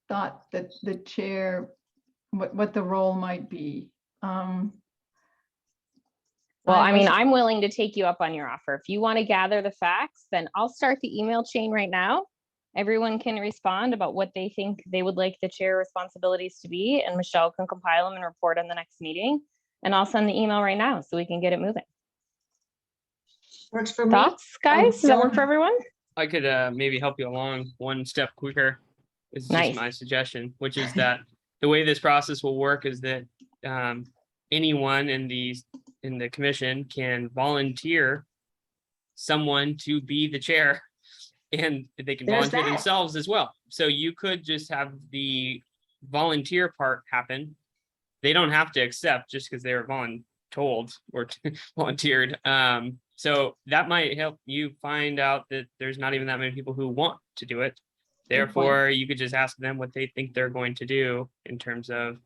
thought that the chair, what the role might be. Well, I mean, I'm willing to take you up on your offer. If you want to gather the facts, then I'll start the email chain right now. Everyone can respond about what they think they would like the chair responsibilities to be, and Michelle can compile them and report on the next meeting. And I'll send the email right now so we can get it moving. Works for me. Thoughts, guys? Does that work for everyone? I could maybe help you along one step quicker. Is just Nice. my suggestion, which is that the way this process will work is that anyone in the commission can volunteer someone to be the chair, and they can There's volunteer that. themselves as well. So you could just have the volunteer part happen. They don't have to accept just because they were told or volunteered. So that might help you find out that there's not even that many people who want to do it. Therefore, you could just ask them what they think they're going to do in terms of,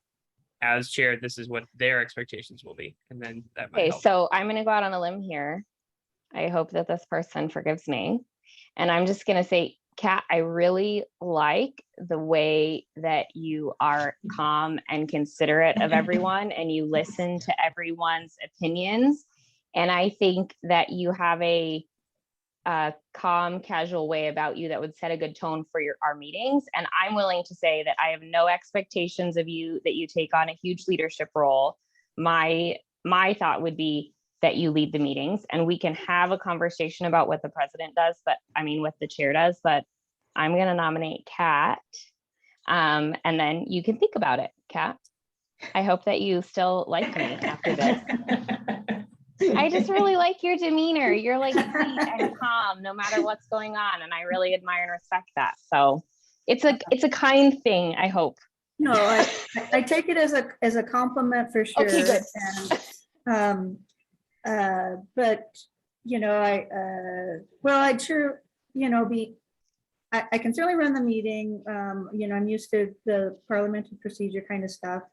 as chair, this is what their expectations will be. And then that might Okay, help. so I'm going to go out on a limb here. I hope that this person forgives me. And I'm just going to say, Kat, I really like the way that you are calm and considerate of everyone, and you listen to everyone's opinions. And I think that you have a calm, casual way about you that would set a good tone for our meetings. And I'm willing to say that I have no expectations of you that you take on a huge leadership role. My thought would be that you lead the meetings, and we can have a conversation about what the president does, what the chair does, but I'm going to nominate Kat. And then you can think about it, Kat. I hope that you still like me after this. I just really like your demeanor. You're like sweet and calm no matter what's going on. And I really admire and respect that. So it's a kind thing, I hope. No, I take it as a compliment for sure. Okay, good. And, but, I'd sure, I can certainly run the meeting. I'm used to the parliamentary procedure kind of stuff.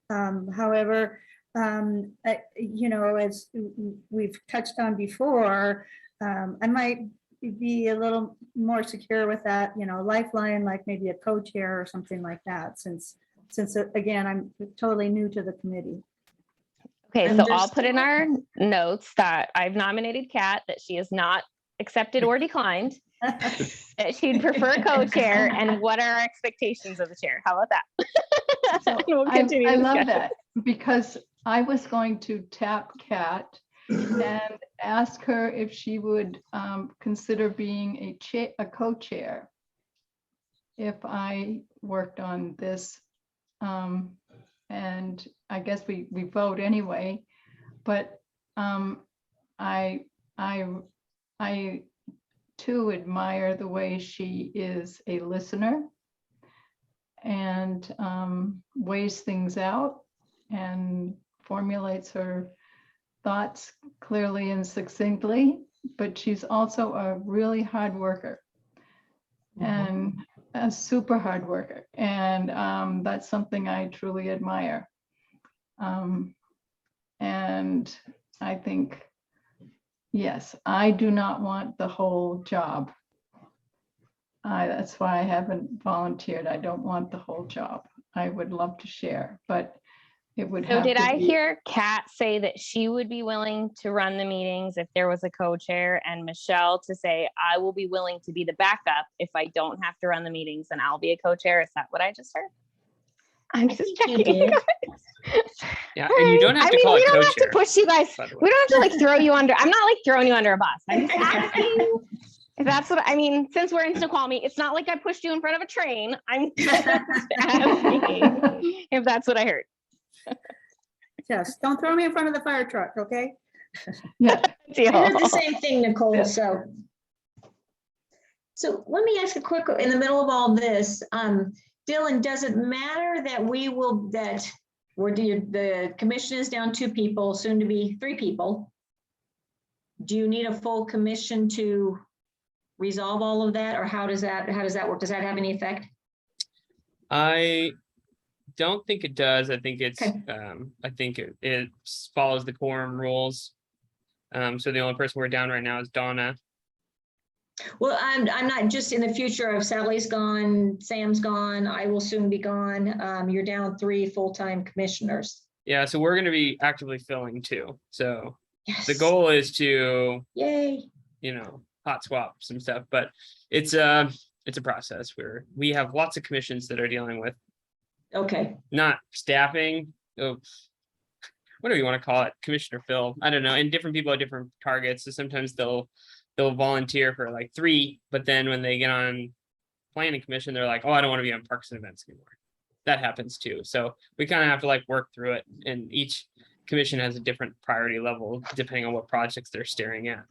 However, as we've touched on before, I might be a little more secure with that, lifeline, like maybe a co-chair or something like that, since again, I'm totally new to the committee. Okay, so I'll put in our notes that I've nominated Kat, that she is not accepted or declined, that she'd prefer co-chair, and what are our expectations of the chair? How about that? So We'll continue I the love discussion. that, because I was going to tap Kat and ask her if she would consider being a co-chair if I worked on this. And I guess we vote anyway, but I too admire the way she is a listener and weighs things out and formulates her thoughts clearly and succinctly, but she's also a really hard worker and a super hard worker. And that's something I truly admire. And I think, yes, I do not want the whole job. That's why I haven't volunteered. I don't want the whole job. I would love to share, but it would have So to did I be- hear Kat say that she would be willing to run the meetings if there was a co-chair, and Michelle to say, I will be willing to be the backup if I don't have to run the meetings and I'll be a co-chair? Is that what I just heard? I'm just checking. Yeah, and you don't have to call we it don't have to co-chair. push you guys. by the way. We don't have to like throw you under. I'm not like throwing you under a bus. I'm just asking if that's what I mean. Since we're in Snoqualmie, it's not like I pushed you in front of a train. I'm just asking if that's what I heard. Yes, don't throw me in front of the fire truck, okay? Yeah, I heard the Deal. same thing, Nicole, so let me ask a quick, in the middle of all this, Dylan, does it matter that the commission is down 2 people, soon to be 3 people? Do you need a full commission to resolve all of that, or how does that work? Does that have any effect? I don't think it does. I think it's, Okay. I think it follows the quorum rules. So the only person we're down right now is Donna. Well, I'm not just in the future. If Sally's gone, Sam's gone, I will soon be gone. You're down 3 full-time commissioners. Yeah, so we're gonna be actively filling too. So Yes. the goal is to, Yay. hot swap some stuff, but it's a process where we have lots of commissions that are dealing with Okay. not staffing. Whatever you want to call it, commissioner fill. I don't know. And different people have different targets. So sometimes they'll volunteer for like 3, but then when they get on planning commission, they're like, oh, I don't want to be on parks and events anymore. That happens too. So we kind of have to like work through it. And each commission has a different priority level depending on what projects they're staring at.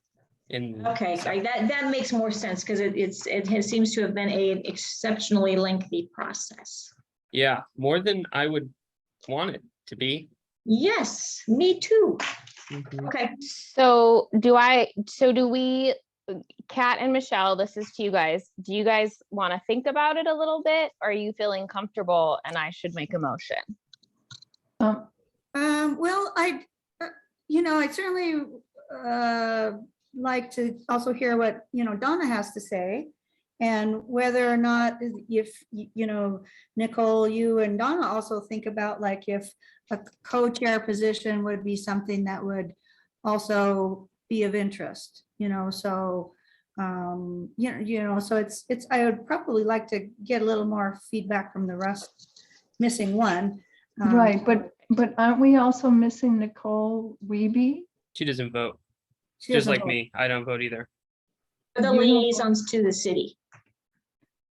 Okay, that makes more sense because it seems to have been an exceptionally lengthy process. Yeah, more than I would want it to be. Yes, me too. Mhm. Okay. So do we, Kat and Michelle, this is to you guys. Do you guys want to think about it a little bit? Or are you feeling comfortable and I should make a motion? Well, I'd certainly like to also hear what, Donna has to say. And whether or not, if, Nicole, you and Donna also think about like if a co-chair position would be something that would also be of interest, so, so it's, I would probably like to get a little more feedback from the rest, missing one. Right, but aren't we also missing Nicole Wiebe? She doesn't vote. She Just doesn't like vote. me. I don't vote either. The You don't- liaisons to the city.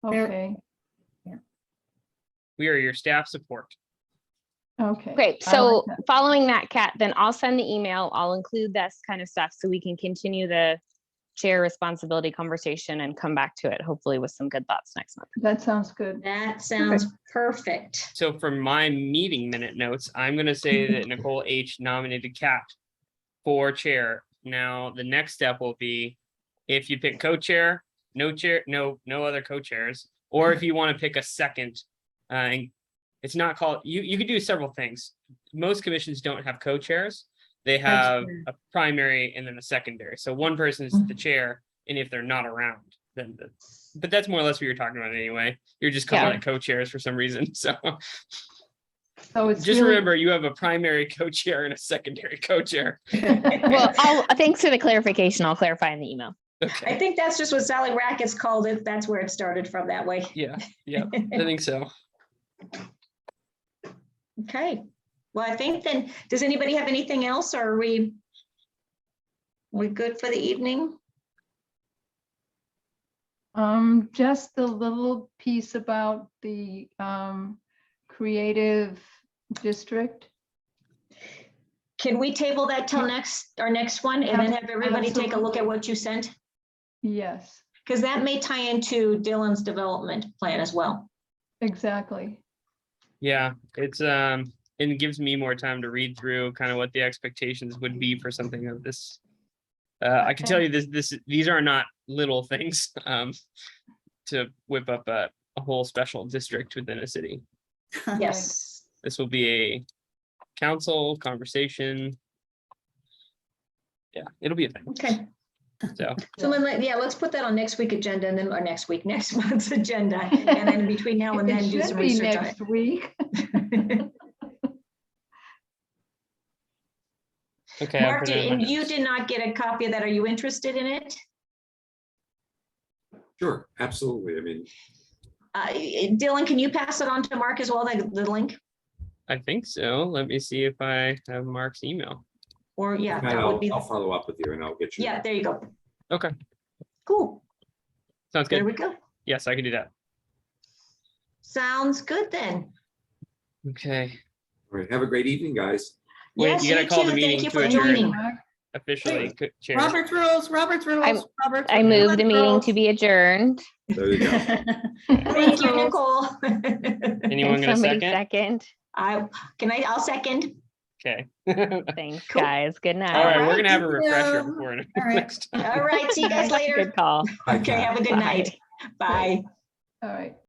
Okay, We are your staff support. okay. Great. I So like that. following that, Kat, then I'll send the email. I'll include this kind of stuff so we can continue the chair responsibility conversation and come back to it, hopefully with some good thoughts next month. That sounds good. That sounds perfect. So for my meeting minute notes, I'm going to say that Nicole H nominated Kat for chair. Now, the next step will be if you pick co-chair, no other co-chairs, or if you want to pick a second, and it's not called, you could do several things. Most commissions don't have co-chairs. They have a primary and then a secondary. So one person is the chair, and if they're not around, then but that's more or less what you're talking about anyway. You're just calling it co-chairs for some reason. So So it's just really- remember, you have a primary co-chair and a secondary co-chair. Well, thanks for the clarification. I'll clarify in the email. Okay. I think that's just what Sally Rackets called it. That's where it started from that way. Yeah, I think so. Okay. Well, I think then, does anybody have anything else, or are we good for the evening? Just the little piece about the creative district. Can we table that till our next one, and then have everybody take a look at what you sent? Yes, Because that may tie into Dylan's development plan as well. exactly. Yeah, it's and it gives me more time to read through kind of what the expectations would be for something of this. I can tell you these are not little things to whip up a whole special district within a city. Yes. This will be a council conversation. Yeah, it'll be a thing. Okay. So So then, let's put that on next week's agenda, and then, or next month's agenda. And then between now and then, It do should some be research on next week. it. okay. I'll Mark, put it in my you notes. did not get a copy of that. Are you interested in it? Sure, absolutely. I mean, Dylan, can you pass it on to Mark as well, the link? I think so. Let me see if I have Mark's email. Or, yeah, and that would be, I'll follow up with you and I'll get you. yeah, there you go. Okay, Cool. sounds There good. we go. Yes, I can do that. Sounds good then. Okay. All right, have a great evening, guys. Wait, Yes, you gotta call the too. meeting Thank you to for adjourn. joining. Mark. officially chair. Robert's rules, Robert's rules. Robert's I move the meeting rules. to be adjourned. There you go. Thank you, Nicole. Anyone Can gonna somebody second? I'll second. Okay. Thanks, Cool. guys. Good night. All right, we're right, gonna have a thank refresher you. before All right. next time. All right, see you guys later. Good call. Okay, have a good Bye. night. Bye. All right.